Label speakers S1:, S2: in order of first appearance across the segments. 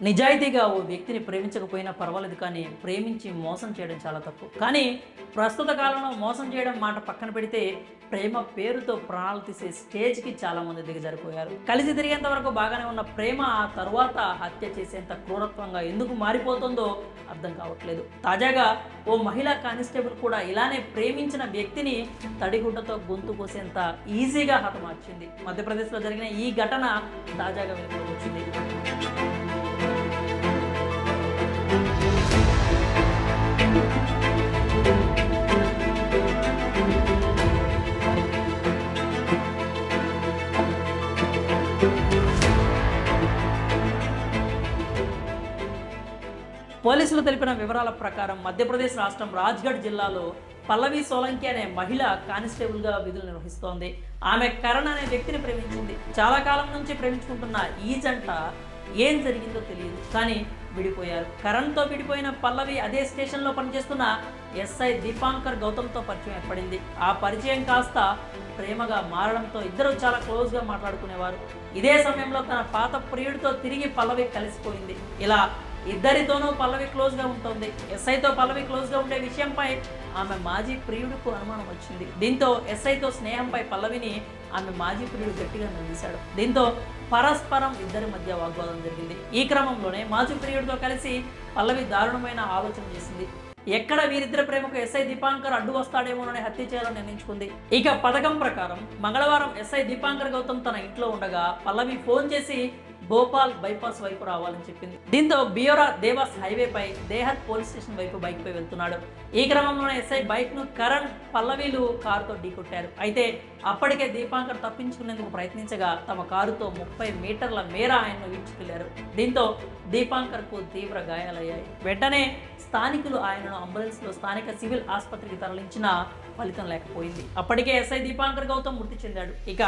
S1: నిజాయితీగా ఓ వ్యక్తిని ప్రేమించకపోయినా పర్వాలేదు, కానీ ప్రేమించి మోసం చేయడం చాలా తప్పు. కానీ ప్రస్తుత కాలంలో మోసం చేయడం మాట పక్కన పెడితే ప్రేమ పేరుతో ప్రాణాలు తీసే స్టేజ్కి చాలామంది దిగజారిపోయారు. కలిసి తిరిగేంత వరకు బాగానే ఉన్న ప్రేమ ఆ తరువాత హత్య చేసేంత క్రూరత్వంగా ఎందుకు మారిపోతుందో అర్థం కావట్లేదు. తాజాగా ఓ మహిళా కానిస్టేబుల్ కూడా ఇలానే ప్రేమించిన వ్యక్తిని తడిగుడ్డతో గొంతు కోసేంత ఈజీగా హతమార్చింది. మధ్యప్రదేశ్లో జరిగిన ఈ ఘటన తాజాగా వెలుగులోకి వచ్చింది. పోలీసులు తెలిపిన వివరాల ప్రకారం మధ్యప్రదేశ్ రాష్ట్రం రాజ్గఢ్ జిల్లాలో పల్లవి సోలంకి అనే మహిళ కానిస్టేబుల్గా విధులు నిర్వహిస్తోంది. ఆమె కరణ్ అనే వ్యక్తిని ప్రేమించింది. చాలా కాలం నుంచి ప్రేమించుకుంటున్న ఈ జంట ఏం జరిగిందో తెలియదు, కానీ విడిపోయారు. కరణ్తో విడిపోయిన పల్లవి అదే స్టేషన్లో పనిచేస్తున్న ఎస్ఐ దీపాంకర్ గౌతమ్తో పరిచయం ఏర్పడింది. ఆ పరిచయం కాస్త ప్రేమగా మారడంతో ఇద్దరు చాలా క్లోజ్గా మాట్లాడుకునేవారు. ఇదే సమయంలో తన పాత ప్రియుడితో తిరిగి పల్లవి కలిసిపోయింది. ఇలా ఇద్దరితోనూ పల్లవి క్లోజ్గా ఉంటుంది. ఎస్ఐతో పల్లవి క్లోజ్గా ఉండే విషయంపై ఆమె మాజీ ప్రియుడికి అనుమానం వచ్చింది. దీంతో ఎస్ఐతో స్నేహంపై పల్లవిని ఆమె మాజీ ప్రియుడు గట్టిగా నిలదీశాడు. దీంతో పరస్పరం ఇద్దరి మధ్య వాగ్వాదం జరిగింది. ఈ క్రమంలోనే మాజీ ప్రియుడితో కలిసి పల్లవి దారుణమైన ఆలోచన చేసింది. ఎక్కడ వీరిద్దరి ప్రేమకు ఎస్ఐ దీపాంకర్ అడ్డు వస్తాడేమోనని హత్య చేయాలని నిర్ణయించుకుంది. ఇక పథకం ప్రకారం మంగళవారం ఎస్ఐ దీపాంకర్ గౌతమ్ తన ఇంట్లో ఉండగా పల్లవి ఫోన్ చేసి భోపాల్ బైపాస్ వైపు రావాలని చెప్పింది. దీంతో బియోరా దేవాస్ హైవేపై దేహత్ పోలీస్ స్టేషన్ వైపు బైక్ పై వెళ్తున్నాడు. ఈ క్రమంలోనే ఎస్ఐ బైక్ ను కరణ్ పల్లవిలు కారుతో ఢీకొట్టారు. అయితే అప్పటికే దీపాంకర్ తప్పించుకునేందుకు ప్రయత్నించగా తమ కారుతో 30 మీటర్ల మేర ఆయన్ను ఈడ్చుకెళ్లారు. దీంతో దీపాంకర్ కు తీవ్ర గాయాలయ్యాయి. వెంటనే స్థానికులు ఆయనను అంబులెన్స్ లో స్థానిక సివిల్ ఆసుపత్రికి తరలించినా ఫలితం లేకపోయింది. అప్పటికే ఎస్ఐ దీపాంకర్ గౌతమ్ మృతి చెందాడు. ఇక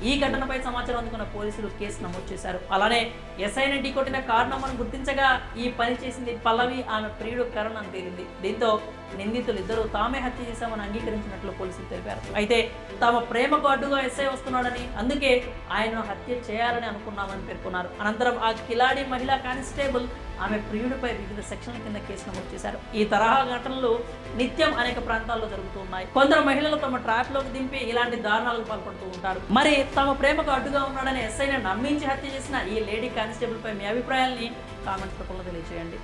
S1: ఈ ఘటనపై సమాచారం అందుకున్న పోలీసులు కేసు నమోదు చేశారు. అలానే ఎస్ఐని ఢీకొట్టిన కారణం గుర్తించగా ఈ పని చేసింది పల్లవి, ఆమె ప్రియుడు కరణ్ అని తేలింది. దీంతో నిందితులు ఇద్దరు తామే హత్య చేశామని అంగీకరించినట్లు పోలీసులు తెలిపారు. అయితే తమ ప్రేమకు అడ్డుగా ఎస్ఐ వస్తున్నాడని, అందుకే ఆయనను హత్య చేయాలని అనుకున్నామని పేర్కొన్నారు. అనంతరం ఆ కిలాడి మహిళా కానిస్టేబుల్ ఆమె ప్రియుడిపై వివిధ సెక్షన్ల కింద కేసు నమోదు చేశారు. ఈ తరహా ఘటనలు నిత్యం అనేక ప్రాంతాల్లో జరుగుతూ ఉన్నాయి. కొందరు మహిళలు తమ ట్రాప్ లోకి దింపి ఇలాంటి దారుణాలకు పాల్పడుతూ ఉంటారు. మరి తమ ప్రేమకు అడ్డుగా ఉన్నాడని ఎస్ఐని నమ్మించి హత్య చేసిన ఈ లేడీ కానిస్టేబుల్ పై మీ అభిప్రాయాల్ని కామెంట్స్ రూపంలో తెలియజేయండి.